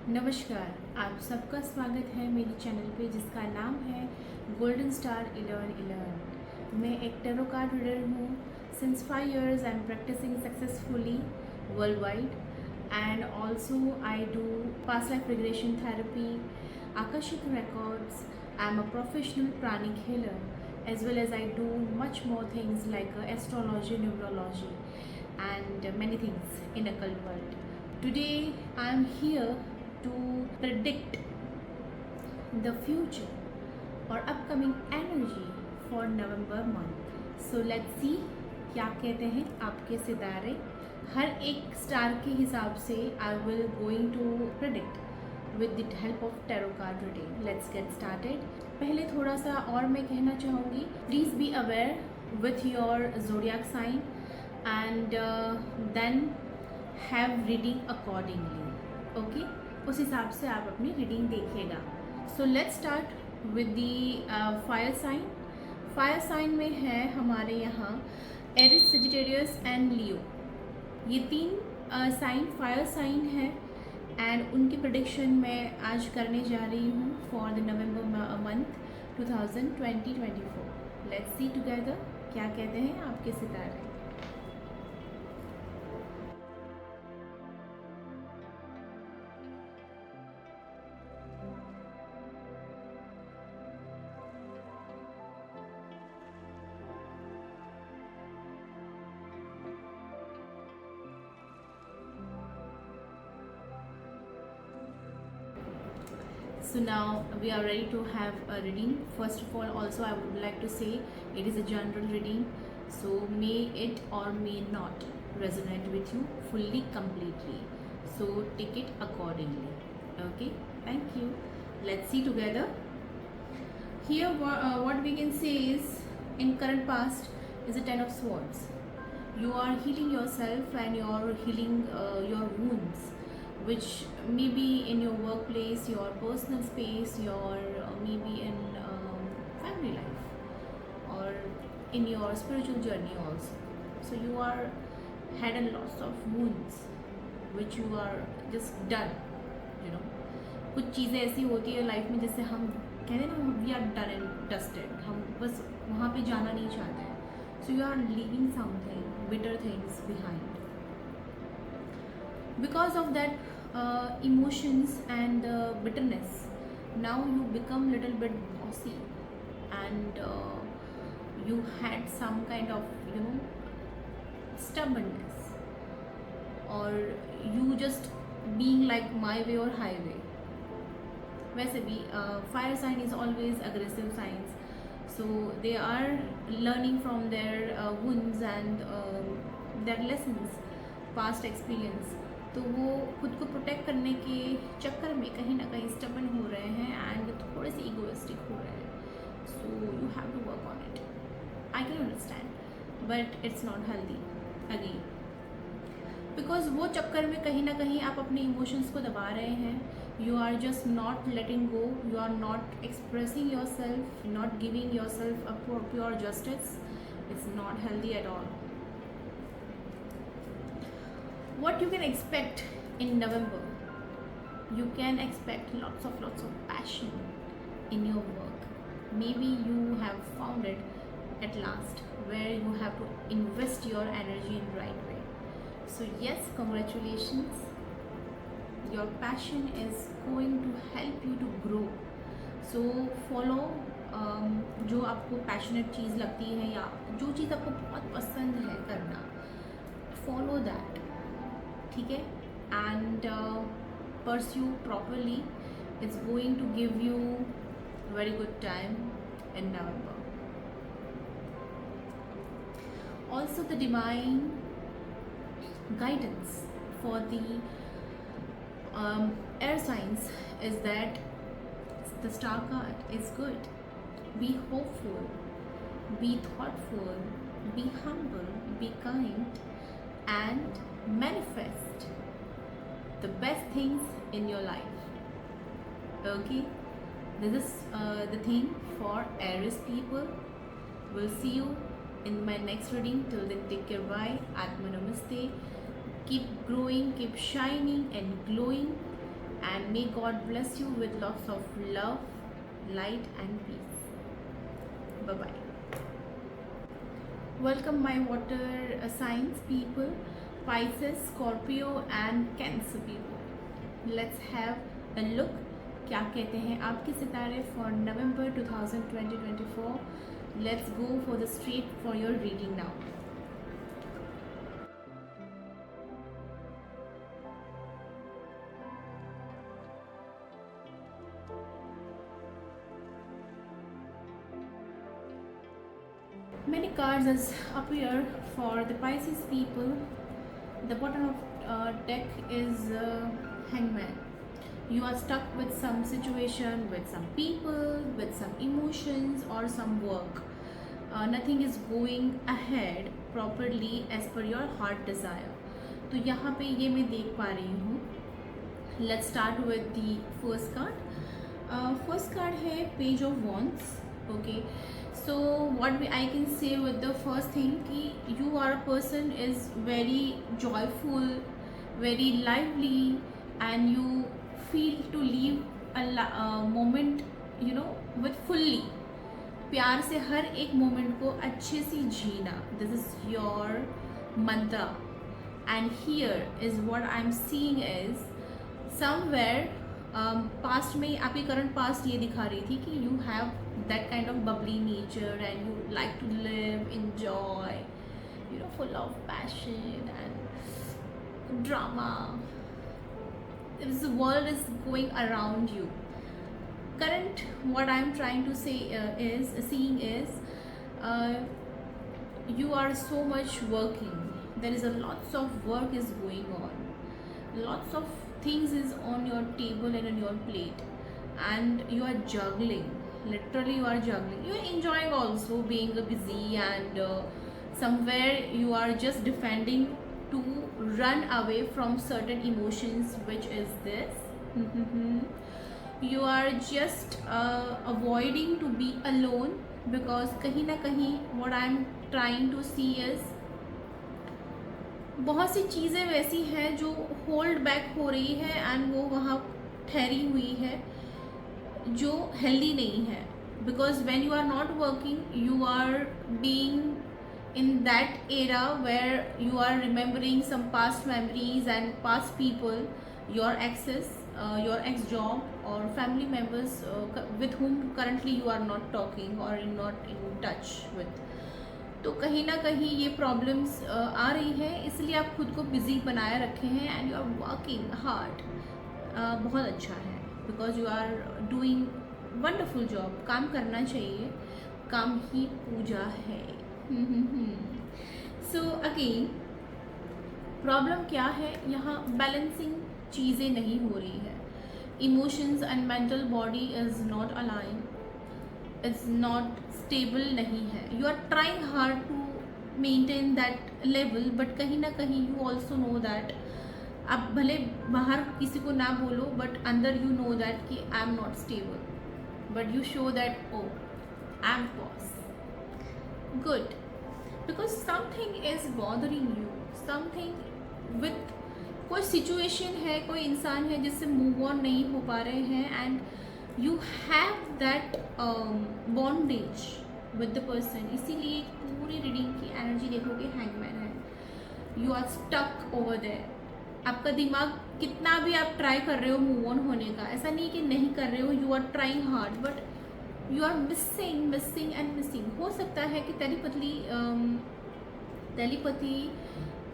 नमस्कार, आप सबका स्वागत है मेरे चैनल पे जिसका नाम है गोल्डन स्टार 1111। मैं एक टैरो कार्ड रीडर हूँ। Since 5 years I am practising successfully world wide and also I do past life regression therapy, Akashic records. I am a professional pranic healer as well as I do much more things like astrology, numerology and many things in occult world. Today I am here to predict the future or upcoming energy for November month. So let's see क्या कहते हैं आपके सितारे। हर एक star के हिसाब से I will going to predict with the help of tarot card reading. Let's get started. पहले थोड़ा सा और मैं कहना चाहूँगी, please be aware with your zodiac sign and then have reading accordingly. Okay, उस हिसाब से आप अपनी रीडिंग देखिएगा। So let's start with the fire sign. Fire sign में है हमारे यहाँ एरिस, सेजिटेरियस एंड लियो। ये तीन साइन फायर साइन है एंड उनकी प्रेडिक्शन मैं आज करने जा रही हूँ for the November month 2024। Let's see together क्या कहते हैं आपके सितारे। So now we are ready to have a reading. First of all, also I would like to say it is a general reading, so may it or may not resonate with you fully, completely. So take it accordingly. Okay, thank you. Let's see together. Here, what we can say is in current past is a 10 of swords. You are healing yourself and you are healing your wounds, which may be in your workplace, your personal space, your maybe in family life or in your spiritual journey also. So you are had a lots of wounds which you are just done, you know. कुछ चीज़ें ऐसी होती है life में जिससे हम कहते हैं ना, we are done and dusted, हम बस वहाँ पे जाना नहीं चाहते हैं. So you are leaving something bitter things behind. Because of that emotions and bitterness, now you become little bit bossy and you had some kind of stubbornness, or you just being like my way or highway. वैसे भी fire sign is always aggressive signs, so they are learning from their wounds and their lessons, past experience. तो वो खुद को protect करने के चक्कर में कहीं ना कहीं स्टबन हो रहे हैं एंड थोड़े से ईगोइस्टिक हो रहे हैं. So you have to work on it. I can understand but it's not healthy again, because वो चक्कर में कहीं ना कहीं आप अपने इमोशंस को दबा रहे हैं. You are just not letting go, you are not expressing your self, not giving your self a pure justice. It's not healthy at all. What you can expect in November? You can expect lots of passion in your work. Maybe you have found it at last where you have to invest your energy in right way. So yes, congratulations. Your passion is going to help you to grow. So follow जो आपको passionate चीज़ लगती है या जो चीज़ आपको बहुत पसंद है करना, follow that. ठीक है, and pursue properly. It's going to give you very good time in November. Also the divine guidance for the air signs is that the star card is good. Be hopeful, be thoughtful, be humble, be kind and manifest the best things in your life. Okay, this is the thing for Aries people. We'll see you in my next reading. Till then, take care. Bye. Atma Namaste. Keep growing, keep shining and glowing. and may God bless you with lots of love, light and peace. Bye bye. Welcome my water signs people, Pisces, Scorpio and Cancer people. Let's have a look क्या कहते हैं आपके सितारे for November 2024. Let's go for the straight for your reading now. Many cards has appear for the Pisces people. The bottom of deck is Hangman. You are stuck with some situation, with some people, with some emotions or some work. Nothing is going ahead properly as per your heart desire. तो यहाँ पे ये मैं देख पा रही हूँ. Let's start with the first card. First card है Page of Wands. Okay. So what I can say with the first thing कि you are a person is very joyful, very lively, and you feel to live a moment, you know, with fully. प्यार से हर एक moment को अच्छे से जीना. This is your mantra. And here is what I'm seeing is somewhere past में आपकी current past ये दिखा रही थी कि you have that kind of bubbly nature and you like to live enjoy, you know, full of passion and drama. This world is going around you. Current what I'm trying to say is seeing is you are so much working. There is a lots of work is going on, lots of things is on your table and on your plate, and you are juggling. Literally you are juggling. You are enjoying also being busy, and somewhere you are just defending to run away from certain emotions, which is this. You are just avoiding to be alone, because कहीं ना कहीं what I am trying to see is बहुत सी चीज़ें वैसी हैं जो hold back हो रही है एंड वो वहाँ ठहरी हुई है जो हेल्दी नहीं है. Because when you are not working you are being in that era where you are remembering some past memories and past people, your exes, your ex job or family members with whom currently you are not talking or not in touch with. तो कहीं ना कहीं ये problems आ रही है, इसलिए आप खुद को बिजी बनाए रखे हैं and you are working hard. बहुत अच्छा है because you are doing wonderful job. काम करना चाहिए, काम ही पूजा है. सो अगेन प्रॉब्लम क्या है, यहाँ बैलेंसिंग चीज़ें नहीं हो रही है. Emotions and mental body is not align, is not stable नहीं है. You are trying hard to maintain that level, but कहीं ना कहीं यू ऑल्सो नो दैट आप भले बाहर किसी को ना बोलो बट अंदर यू नो दैट कि I am not stable, but you show that oh I am boss. Good, because something is bothering you, something with कोई सिचुएशन है, कोई इंसान है जिससे मूव ऑन नहीं हो पा रहे हैं and you have that bondage with the person. इसीलिए पूरी रीडिंग की एनर्जी देखोगे हैंगमैन है. You are stuck over there. आपका दिमाग कितना भी आप ट्राई कर रहे हो मूव ऑन होने का, ऐसा नहीं कि नहीं कर रहे हो, you are trying hard but you are missing and missing. हो सकता है कि टेलीपैथी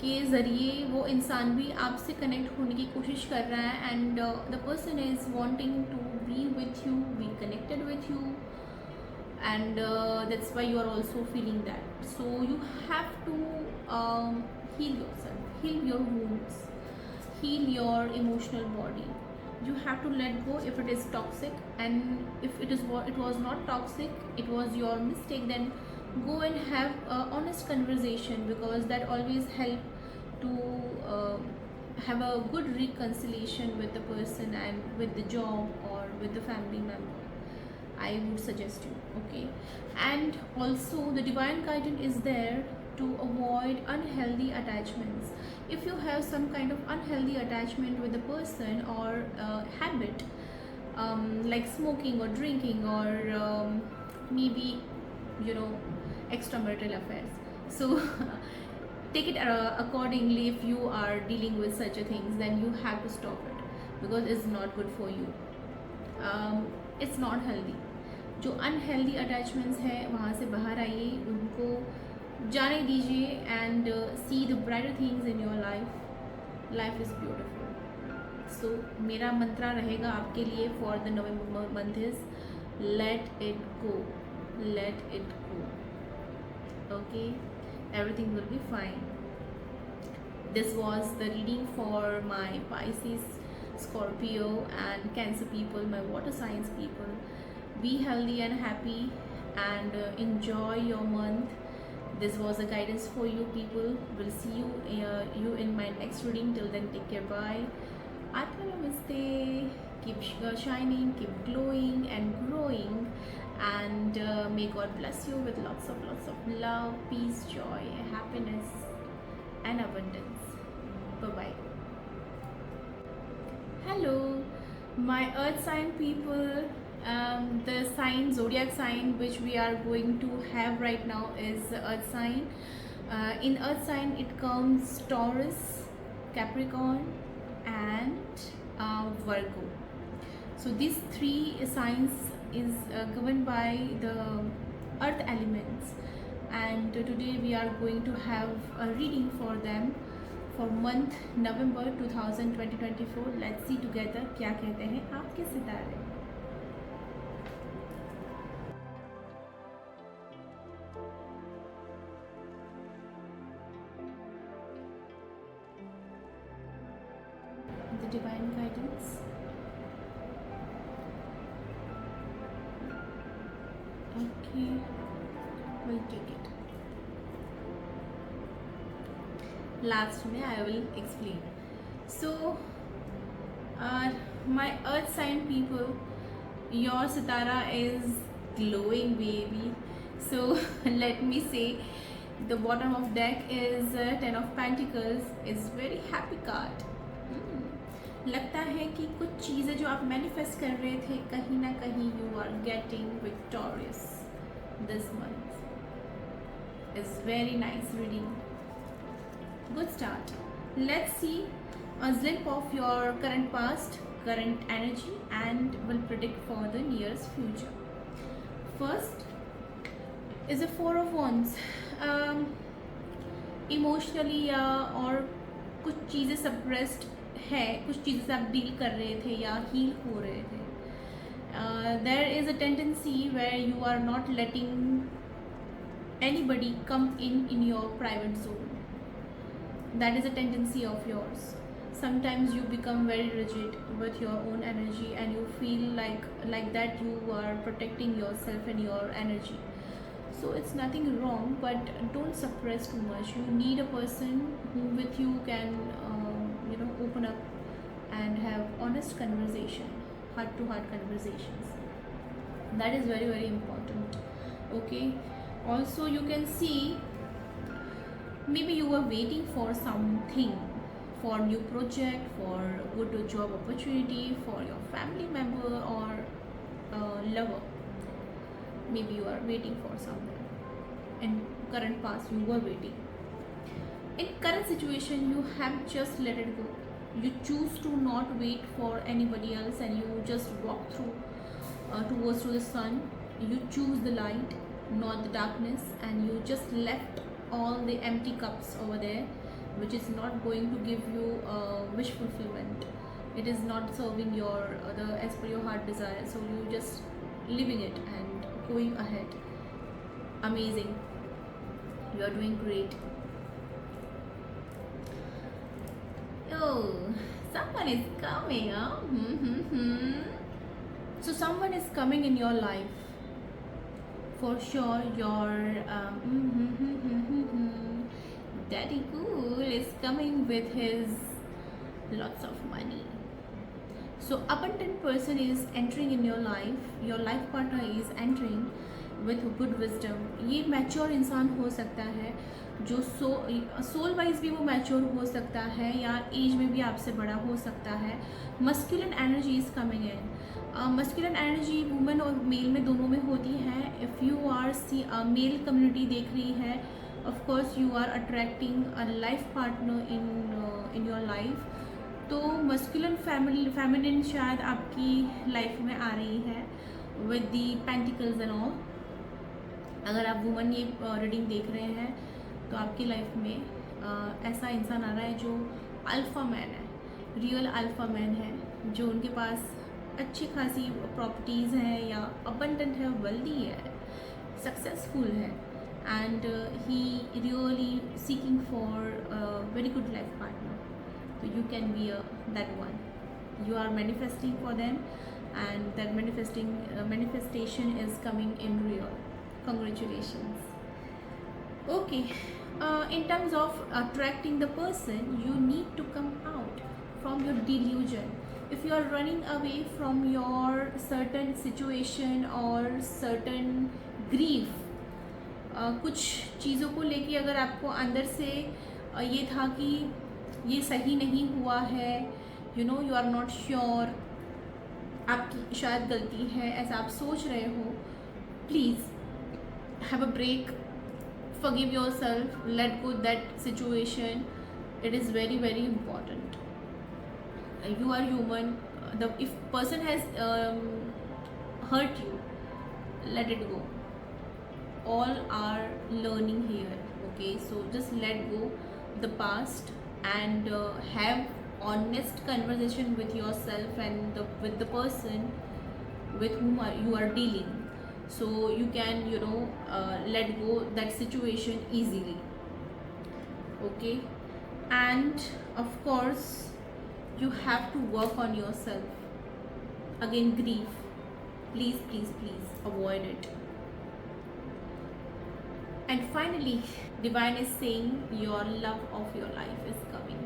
के ज़रिए वो इंसान भी आपसे कनेक्ट होने की कोशिश कर रहा है and the person is wanting to be with you, be connected with you, and that's why you are also feeling that. So you have to heal yourself, heal your wounds, heal your emotional body. You have to let go if it is toxic, and if it was not toxic, it was your mistake, then go and have a honest conversation, because that always help to have a good reconciliation with the person and with the job or with the family member. I would suggest you, okay? And also the divine guidance is there to avoid unhealthy attachments. If you have some kind of unhealthy attachment with the person or habit, like smoking or drinking, or maybe, you know, extramarital affairs. So take it accordingly. If you are dealing with such a things, then you have to stop it, because it's not good for you. It's not healthy. जो unhealthy attachments हैं वहाँ से बाहर आइए, उनको जाने दीजिए, and see the brighter things in your life. Life is beautiful. So मेरा मंत्रा रहेगा आपके लिए for the November month is let it go, let it go. Okay, everything will be fine. This was the reading for my Pisces, Scorpio and Cancer people, my water signs people. Be healthy and happy, and enjoy your month. This was a guidance for you people. Will see you in my next reading. Till then, take care. Bye. Atma Namaste. Keep shining, keep glowing and growing, and may God bless you with lots of love, peace, joy, happiness and abundance. Bye bye. Hello my earth sign people. The sign, zodiac sign which we are going to have right now is earth sign. In earth sign it comes Taurus, Capricorn and Virgo. So these three signs is governed by the earth elements, and today we are going to have a reading for them for month November 2024. Let's see together क्या कहते हैं आपके सितारे. The divine guidance. Okay, we'll take it. Last में I will explain. So my earth sign people, your sitara is glowing baby. So let me say, the bottom of deck is Ten of Pentacles. is very happy card. लगता है कि कुछ चीज़ें जो आप manifest कर रहे थे, कहीं ना कहीं you are getting victorious. This month is very nice reading. Good start. Let's see a glimpse of your current past, current energy, and will predict for the nearest future. First is a Four of Wands. Emotionally या और कुछ चीज़ें suppressed है, कुछ चीज़ें से आप deal कर रहे थे या हील हो रहे थे. There is a tendency where you are not letting anybody come in your private zone. That is a tendency of yours. Sometimes you become very rigid with your own energy, and you feel like that you are protecting yourself and your energy. So it's nothing wrong, but don't suppress too much. You need a person who with you can open up and have honest conversation, heart to heart conversations. That is very, very important. Okay, also you can see maybe you were waiting for something, for new project, for good job opportunity, for your family member or lover. Maybe you are waiting for someone. In current past you were waiting. In current situation you have just let it go. You choose to not wait for anybody else, and you just walk through towards the sun. You choose the light, not the darkness, and you just left all the empty cups over there, which is not going to give you wish fulfillment. It is not serving your as per your heart desire. So you just living it and going ahead. Amazing. You are doing great. Oh, someone is coming, huh? So someone is coming in your life. For sure, your Daddy Cool is coming with his lots of money. So abundant person is entering in your life. Your life partner is entering, with good wisdom. ये mature इंसान हो सकता है, जो soul wise भी वो mature हो सकता है, या एज में भी आपसे बड़ा हो सकता है। Masculine energy is coming in. Masculine energy women और मेल में दोनों में होती है। If you are male community देख रही है, of course you are attracting a life partner in your life. तो मस्कुलिन फेमिनिन शायद आपकी लाइफ में आ रही है with the pentacles and all. अगर आप वुमन ये रीडिंग देख रहे हैं तो आपकी लाइफ में ऐसा इंसान आ रहा है जो अल्फ़ा मैन है, रियल अल्फ़ा मैन है, जो उनके पास अच्छी खासी प्रॉपर्टीज़ हैं या अबंडेंट है, वेल्दी है, सक्सेसफुल है, and he really seeking for very good life partner. So you can be that one. You are manifesting for them, and that manifestation is coming in real. Congratulations. Okay. In terms of attracting the person, you need to come out from your delusion. If you are running away from your certain situation or certain grief, कुछ चीज़ों को लेके अगर आपको अंदर से ये था कि ये सही नहीं हुआ है, यू आर नॉट श्योर, आपकी शायद गलती है, ऐसा आप सोच रहे हो, please have a break, forgive yourself, let go that situation. It is very very important. You are human. If person has hurt you, let it go. All are learning here. Okay, so just let go the past and have honest conversation with yourself and with the person with whom you are dealing, so you can let go that situation easily. Okay, and of course you have to work on yourself. Again, grief, please please please avoid it. And finally, divine is saying your love of your life is coming.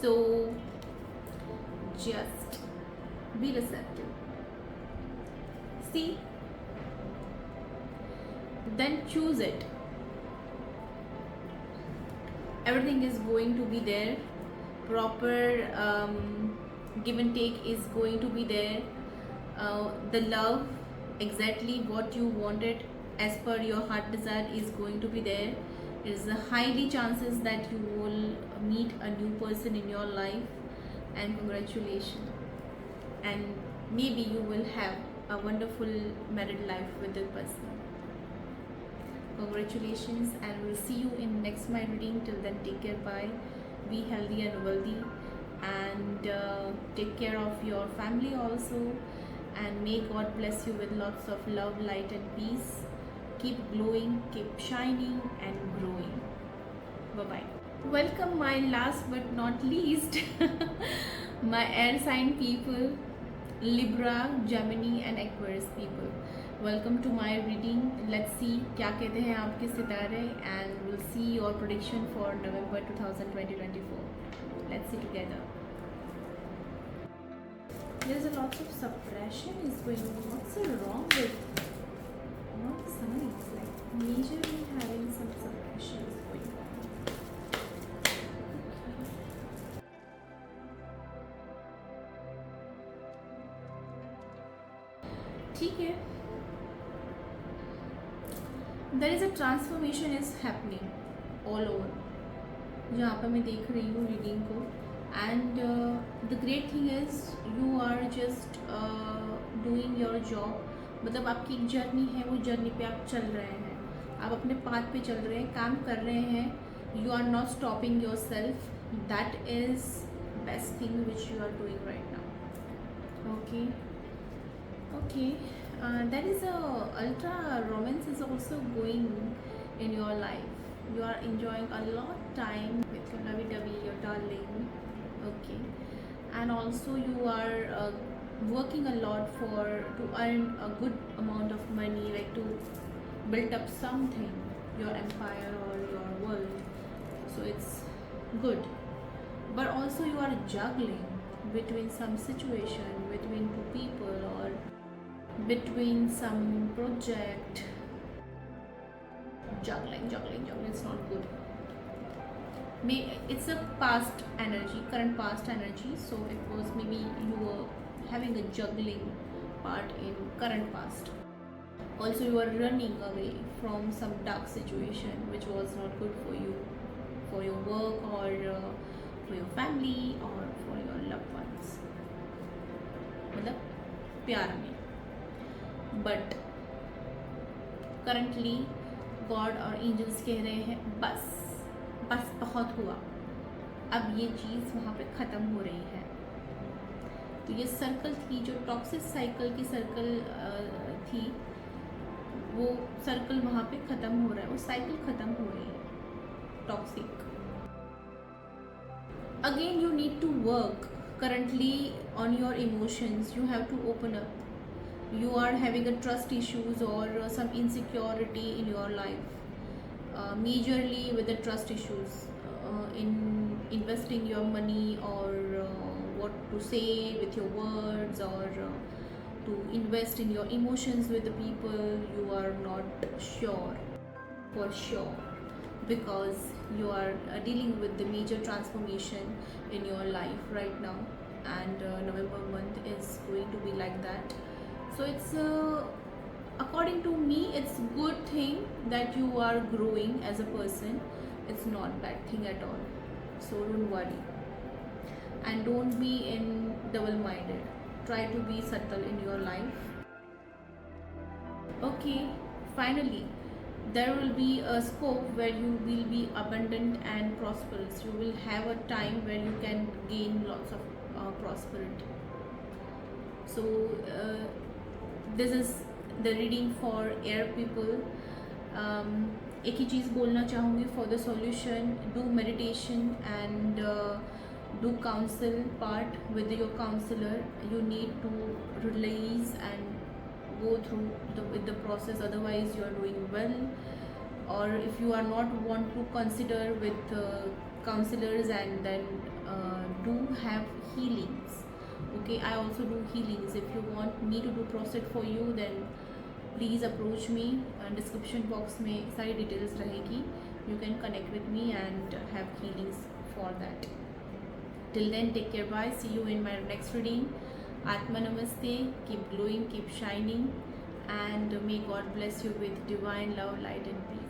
So just be receptive. See, then choose it. Everything is going to be there. Proper give and take is going to be there. The love, exactly what you wanted as per your heart desire, is going to be there. There is a highly chances that you will meet a new person in your life, and congratulations, and maybe you will have a wonderful married life with the person. Congratulations, and we'll see you in next my reading. Till then, take care, bye, be healthy and wealthy, and take care of your family also, and may God bless you with lots of love, light and peace. Keep glowing, keep shining and growing. Bye bye. Welcome my last but not least my air sign people, Libra, Gemini and Aquarius people. Welcome to my reading. Let's see क्या कहते हैं आपके सितारे, and we'll see your prediction for November 2024. Let's see together. There's a lot of suppression is going on. What's so wrong with not signs, like majorly having some suppression is going on. ठीक है, there is a transformation is happening all over, जहाँ पर मैं देख रही हूँ reading को, and the great thing is you are just doing your job. मतलब आपकी एक जर्नी है, वो जर्नी पे आप चल रहे हैं, आप अपने पाथ पे चल रहे हैं, काम कर रहे हैं. You are not stopping yourself. That is best thing which you are doing right now. Okay. Okay. There is a ultra romance is also going in your life. You are enjoying a lot time with your lovey-dovey, your darling. Okay. And also you are working a lot to earn a good amount of money, like to build up something, your empire or your world. So it's good. But also you are juggling between some situation, between two people, or between some project. Juggling, it's not good. It's a past energy, current past energy, so it was maybe you were having a juggling part in current past. Also, you are running away from some dark situation which was not good for you, for your work, or for your family, or for your loved ones, मतलब प्यार में. But currently God और angels कह रहे हैं बस बस बहुत हुआ, अब ये चीज़ वहाँ पे ख़त्म हो रही है. तो ये सर्कल थी, जो टॉक्सिक साइकिल की सर्कल थी, वो सर्कल वहाँ पे ख़त्म हो रहा है, वो साइकिल ख़त्म हो रही है toxic. Again you need to work currently on your emotions. You have to open up. You are having a trust issues or some insecurity in your life, majorly with the trust issues, in investing your money, or what to say with your words, or to invest in your emotions with the people. You are not sure for sure, because you are dealing with the major transformation in your life right now, and November month is going to be like that. So it's according to me, it's good thing that you are growing as a person. It's not bad thing at all, so don't worry, and don't be in double minded. Try to be subtle in your life. Okay, finally there will be a scope where you will be abundant and prosperous. You will have a time where you can gain lots of prosperity. So this is the reading for air people. एक ही चीज़ बोलना चाहूँगी for the solution: do meditation and do counsel part with your counselor. You need to release and go through with the process, otherwise you are doing well. Or if you are not want to consider with counselors, and then do have healings. Okay, I also do healings. If you want me to do process for you, then please approach me. Description box में सारी details रहेगी. You can connect with me and have healings for that. Till then, take care, bye. See you in my next reading. Atma Namaste. Keep glowing, keep shining, and may God bless you with divine love, light and peace.